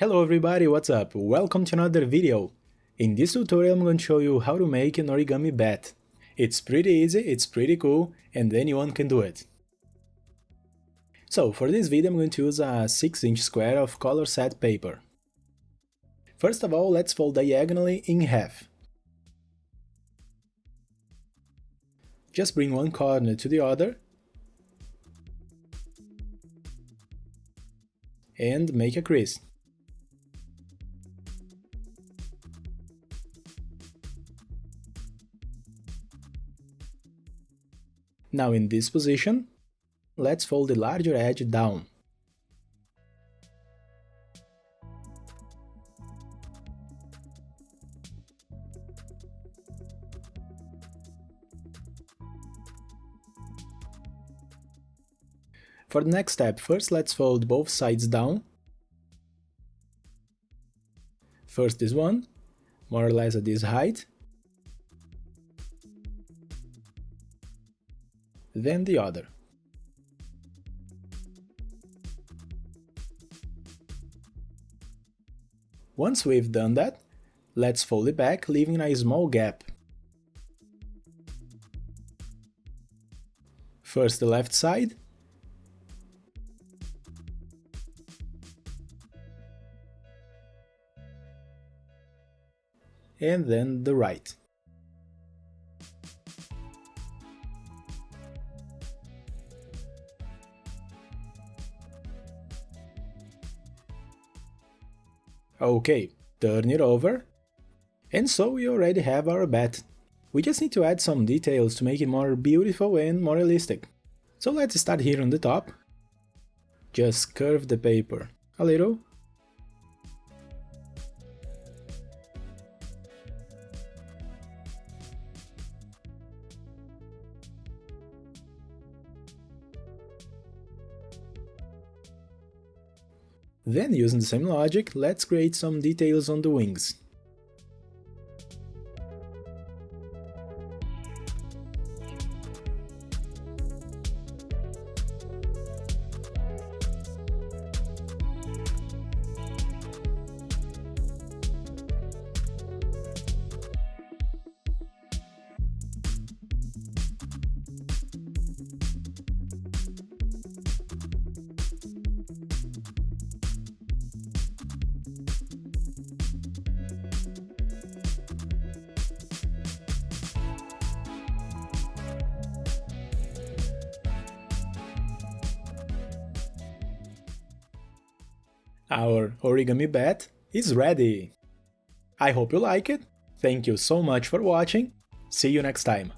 Hello everybody, what's up? Welcome to another video. In this tutorial I'm going to show you how to make an origami bat. It's pretty easy, it's pretty cool, and anyone can do it. So for this video I'm going to use a 6-inch square of color set paper. First of all, let's fold diagonally in half. Just bring one corner to the other and make a crease. Now in this position, let's fold the larger edge down. For the next step, first let's fold both sides down. First this one, more or less at this height. Then the other. Once we've done that, let's fold it back, leaving a small gap. First the left side, and then the right. Okay, turn it over, and so we already have our bat. We just need to add some details to make it more beautiful and more realistic. So let's start here on the top. Just curve the paper a little. Then, using the same logic, let's create some details on the wings. Our origami bat is ready! I hope you like it, thank you so much for watching, see you next time!